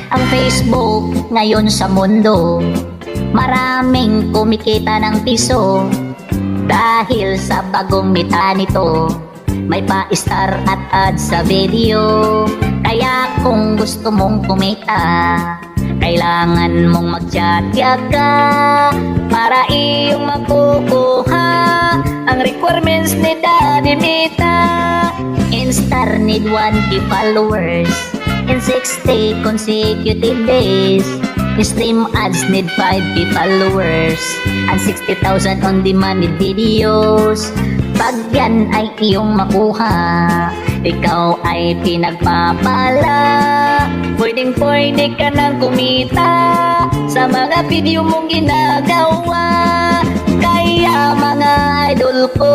Ang Facebook ngayon sa mundo, maraming kumikita ng piso. Dahil sa bagong mita nito, may pa-star at ads sa video. Kaya kung gusto mong kumita, kailangan mong magtyaga para iyong makukuha ang requirements ni Daddy Mita. Instar need 1K followers in 60 consecutive days. Stream ads need 5K followers and 60,000 on-demand videos. Pag yan ay iyong makuha, ikaw ay pinagpapala. Pwedeng-pwede ka nang kumita sa mga video mong ginagawa. Kaya mga idol ko,